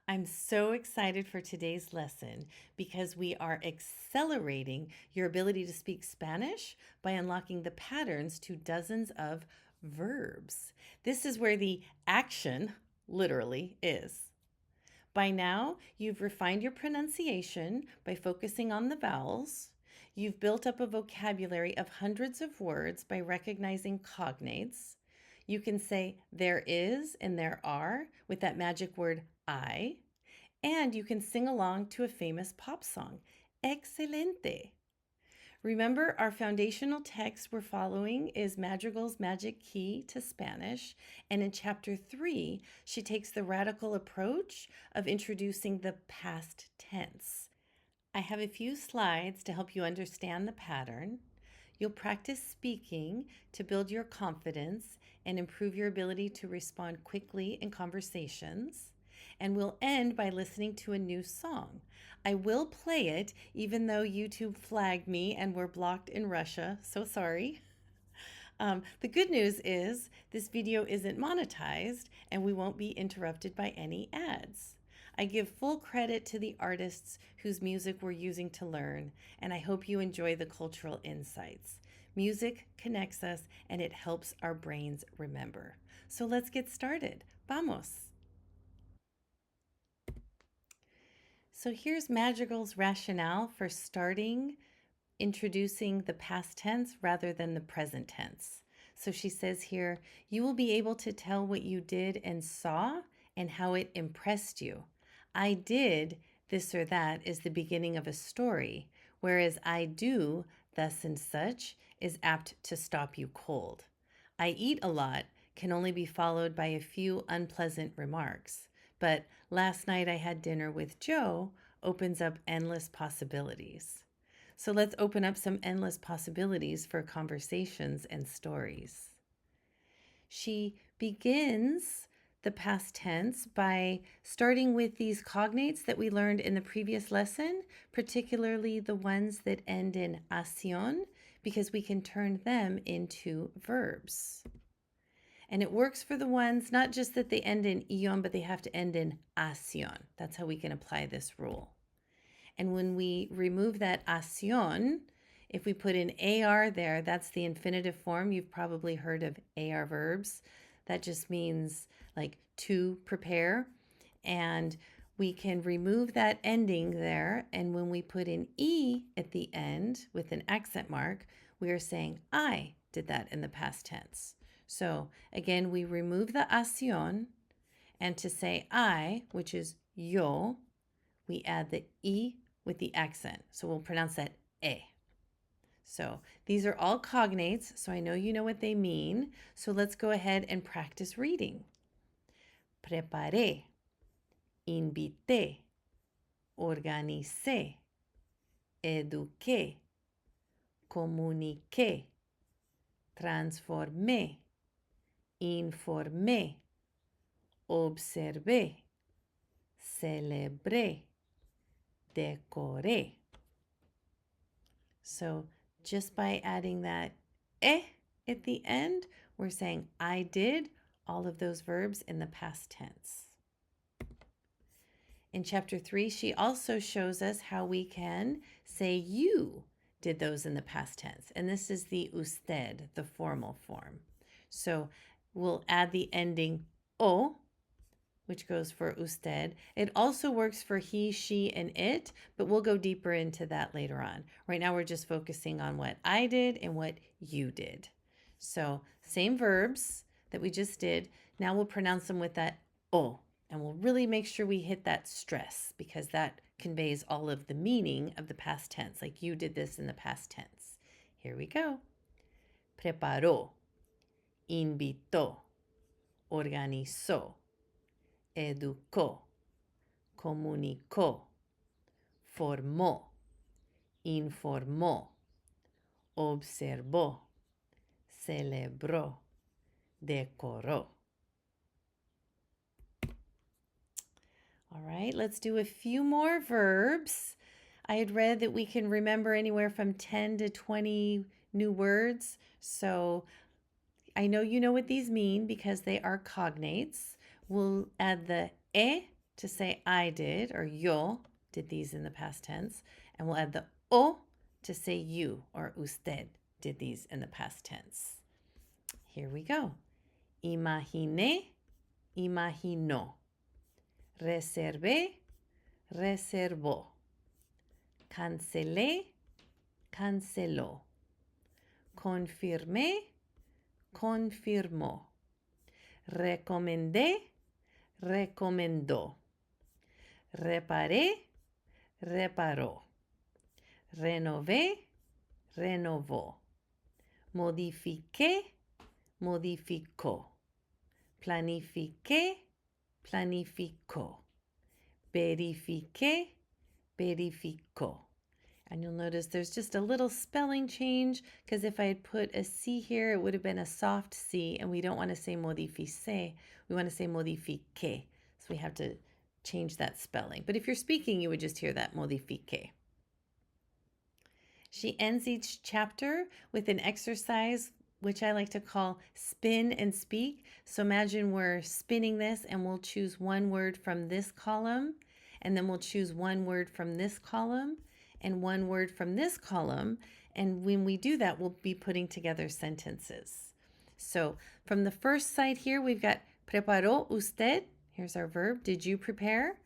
I'm so excited for today's lesson because we are accelerating your ability to speak Spanish by unlocking the patterns to dozens of verbs. This is where the action literally is. By now, you've refined your pronunciation by focusing on the vowels. You've built up a vocabulary of hundreds of words by recognizing cognates. You can say there is and there are with that magic word I. And you can sing along to a famous pop song. Excelente. Remember, our foundational text we're following is Madrigal's Magic Key to Spanish. And in chapter 3, she takes the radical approach of introducing the past tense. I have a few slides to help you understand the pattern. You'll practice speaking to build your confidence and improve your ability to respond quickly in conversations. And we'll end by listening to a new song. I will play it even though YouTube flagged me and we're blocked in Russia. So sorry. The good news is this video isn't monetized and we won't be interrupted by any ads. I give full credit to the artists whose music we're using to learn, and I hope you enjoy the cultural insights. Music connects us and it helps our brains remember. So let's get started. Vamos! So here's Madrigal's rationale for starting introducing the past tense rather than the present tense. So she says here, you will be able to tell what you did and saw and how it impressed you. I did this or that is the beginning of a story, whereas I do thus and such is apt to stop you cold. I eat a lot can only be followed by a few unpleasant remarks. But last night I had dinner with Joe opens up endless possibilities. So let's open up some endless possibilities for conversations and stories. She begins the past tense by starting with these cognates that we learned in the previous lesson, particularly the ones that end in acción, because we can turn them into verbs. And it works for the ones, not just that they end in ion, but they have to end in acción. That's how we can apply this rule. And when we remove that acción, if we put in AR there, that's the infinitive form. You've probably heard of AR verbs. That just means like to prepare. And we can remove that ending there. And when we put in E at the end with an accent mark, we are saying I did that in the past tense. So again, we remove the acción, and to say I, which is yo, we add the E with the accent. So we'll pronounce that E. So these are all cognates, so I know you know what they mean. So let's go ahead and practice reading. Preparé, invité, organicé, eduqué, comuniqué, transformé, informé, observé, celebré, decoré. So just by adding that at the end, we're saying I did all of those verbs in the past tense. In chapter 3, she also shows us how we can say you did those in the past tense. And this is the usted, the formal form. So we'll add the ending o, which goes for usted. It also works for he, she, and it, but we'll go deeper into that later on. Right now we're just focusing on what I did and what you did. So same verbs that we just did. Now we'll pronounce them with that o, and we'll really make sure we hit that stress because that conveys all of the meaning of the past tense, like you did this in the past tense. Here we go. Preparó, invitó, organizó, educó, comunicó, formó, informó, observó, celebró, decoró. All right, let's do a few more verbs. I had read that we can remember anywhere from 10 to 20 new words. So I know you know what these mean because they are cognates. We'll add the to say I did, or yo did these in the past tense. And we'll add the o to say you, or usted did these in the past tense. Here we go. Imaginé, imaginó. Reservé, reservó. Cancelé, canceló. Confirmé, confirmó. Recomendé, recomendó. Reparé, reparó. Renové, renovó. Modifiqué, modificó. Planifiqué, planificó. Verifiqué, verificó. And you'll notice there's just a little spelling change, because if I had put a C here, it would have been a soft C, and we don't want to say modifice, we want to say modifique. So we have to change that spelling. But if you're speaking, you would just hear that modifique. She ends each chapter with an exercise, which I like to call spin and speak. So imagine we're spinning this, and we'll choose one word from this column, and then we'll choose one word from this column, and one word from this column. And when we do that, we'll be putting together sentences. So from the first side here, we've got preparó usted. Here's our verb. Did you prepare?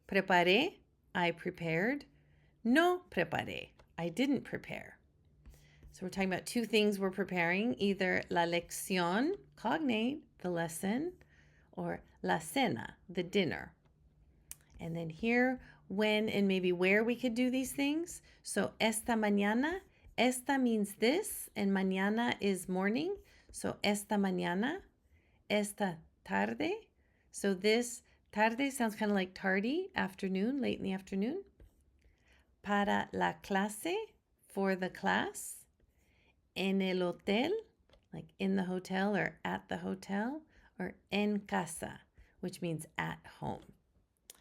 Preparé, I prepared. No preparé, I didn't prepare. So we're talking about two things we're preparing, either la lección, cognate, the lesson, or la cena, the dinner. And then here, when and maybe where we could do these things. So esta mañana, esta means this, and mañana is morning. So esta mañana, esta tarde. So this tarde sounds kind of like tardy, afternoon, late in the afternoon. Para la clase, for the class. En el hotel, like in the hotel or at the hotel, or en casa, which means at home.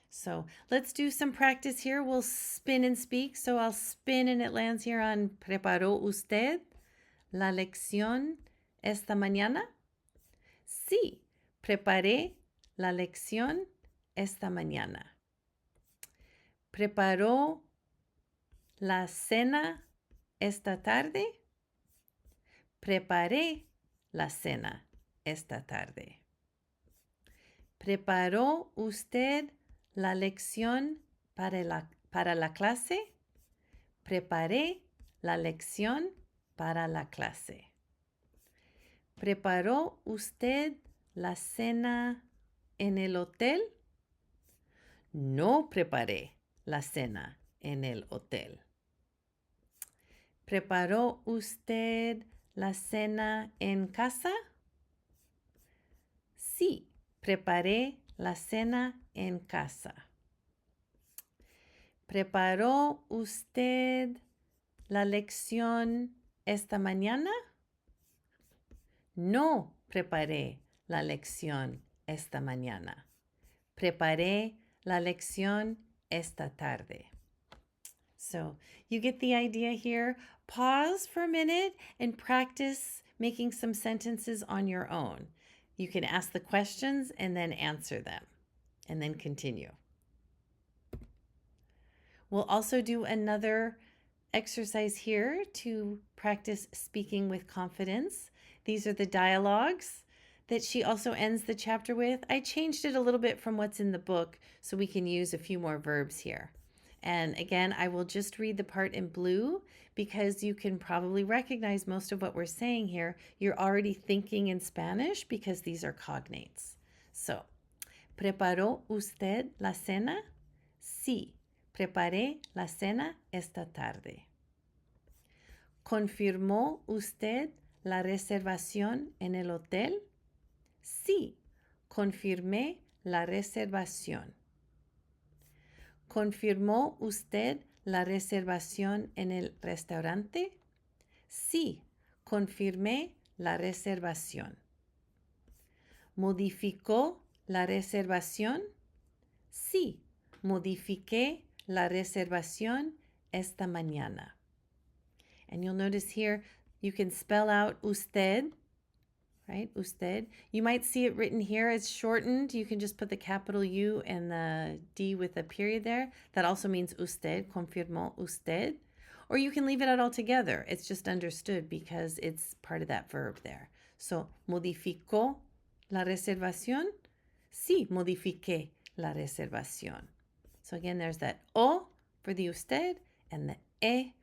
So let's do some practice here. We'll spin and speak. So I'll spin and it lands here on ¿Preparó usted la lección esta mañana? Sí, preparé la lección esta mañana. ¿Preparó la cena esta tarde? Preparé la cena esta tarde. ¿Preparó usted la lección para la clase? Preparé la lección para la clase. ¿Preparó usted la cena en el hotel? No preparé la cena en el hotel. ¿Preparó usted la cena en casa? Sí, preparé la cena en casa. ¿Preparó usted la lección esta mañana? No preparé la lección esta mañana. Preparé la lección esta tarde. So you get the idea here. Pause for a minute and practice making some sentences on your own. You can ask the questions and then answer them, and then continue. We'll also do another exercise here to practice speaking with confidence. These are the dialogues that she also ends the chapter with. I changed it a little bit from what's in the book so we can use a few more verbs here. And again, I will just read the part in blue because you can probably recognize most of what we're saying here. You're already thinking in Spanish because these are cognates. So, ¿preparó usted la cena? Sí, preparé la cena esta tarde. ¿Confirmó usted la reservación en el hotel? Sí, confirmé la reservación. ¿Confirmó usted la reservación en el restaurante? Sí, confirmé la reservación. ¿Modificó la reservación? Sí, modifiqué la reservación esta mañana. And you'll notice here you can spell out usted right? Usted. You might see it written here as shortened. You can just put the capital U and the D with a period there. That also means usted, confirmó usted. Or you can leave it out altogether. It's just understood because it's part of that verb there. So, modificó la reservación? Sí, modifiqué la reservación. So again, there's that O for the usted and the E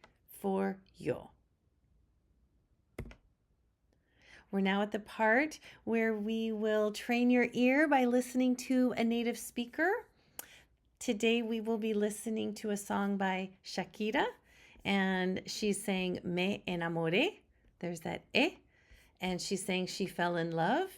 for yo. We're now at the part where we will train your ear by listening to a native speaker. Today we will be listening to a song by Shakira, and she's saying Me enamoré. There's that E. And she's saying she fell in love.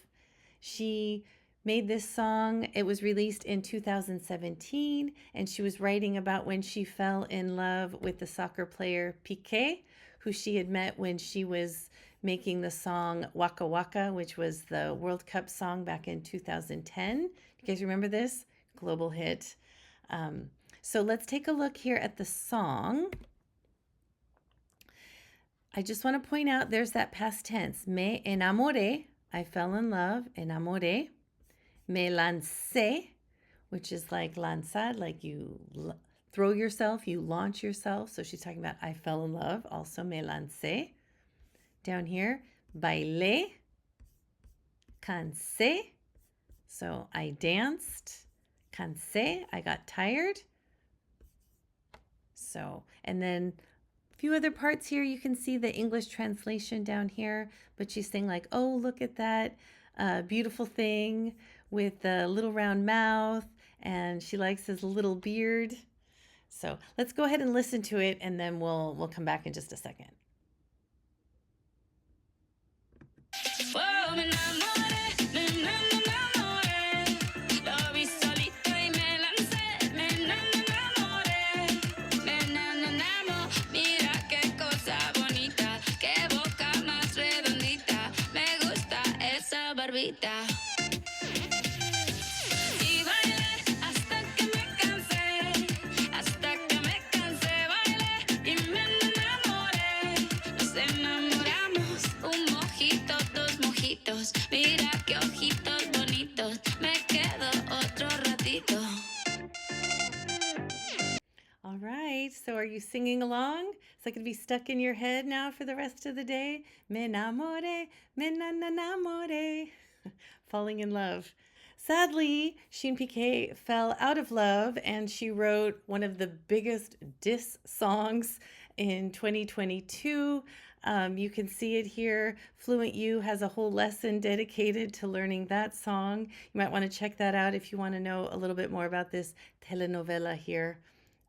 She made this song. It was released in 2017, and she was writing about when she fell in love with the soccer player Piqué, who she had met when she was making the song Waka Waka, which was the World Cup song back in 2010. You guys remember this? Global hit. So let's take a look here at the song. I just want to point out there's that past tense. Me enamoré, I fell in love, enamoré. Me lancé, which is like lanzar, like you throw yourself, you launch yourself. So she's talking about I fell in love, also me lancé. Down here, bailé, cansé. So I danced, cansé, I got tired. So, and then a few other parts here, you can see the English translation down here, but she's saying like, oh, look at that beautiful thing with the little round mouth, and she likes his little beard. So let's go ahead and listen to it, and then we'll come back in just a second. Oh, me enamoré, me enamoré. Lo vi solito y me lancé. Me enamoré, me enamoré. Mira qué cosa bonita, qué boca más redondita. Me gusta esa barbita. Y bailé hasta que me cansé, bailé y me enamoré. Nos enamoramos, un mojito, dos mojitos. Mira qué ojitos bonitos, me quedo otro ratito. All right, so are you singing along? Is that going to be stuck in your head now for the rest of the day? Me enamoré, me enamoré. Falling in love. Sadly, Jean Piqué fell out of love, and she wrote one of the biggest diss songs in 2022. You can see it here. Fluent U has a whole lesson dedicated to learning that song. You might want to check that out if you want to know a little bit more about this telenovela here.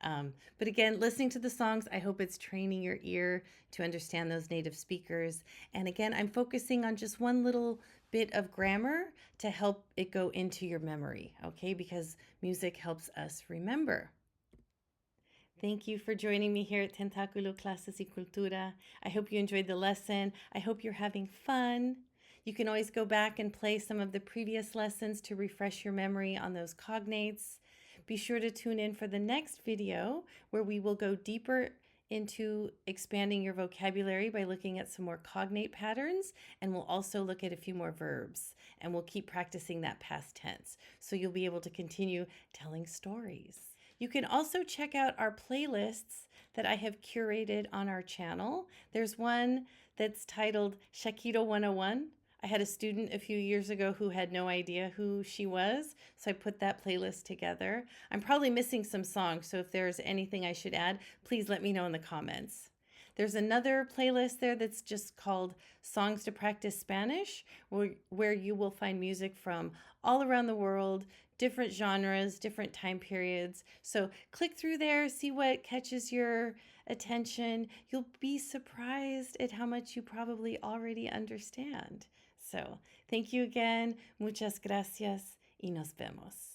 But again, listening to the songs, I hope it's training your ear to understand those native speakers. And again, I'm focusing on just one little bit of grammar to help it go into your memory, okay? Because music helps us remember. Thank you for joining me here at Tentáculo Clases y Cultura. I hope you enjoyed the lesson. I hope you're having fun. You can always go back and play some of the previous lessons to refresh your memory on those cognates. Be sure to tune in for the next video where we will go deeper into expanding your vocabulary by looking at some more cognate patterns, and we'll also look at a few more verbs, and we'll keep practicing that past tense so you'll be able to continue telling stories. You can also check out our playlists that I have curated on our channel. There's one that's titled Shakira 101. I had a student a few years ago who had no idea who she was, so I put that playlist together. I'm probably missing some songs, so if there's anything I should add, please let me know in the comments. There's another playlist there that's just called Songs to Practice Spanish, where you will find music from all around the world, different genres, different time periods. So click through there, see what catches your attention. You'll be surprised at how much you probably already understand. So thank you again. Muchas gracias y nos vemos.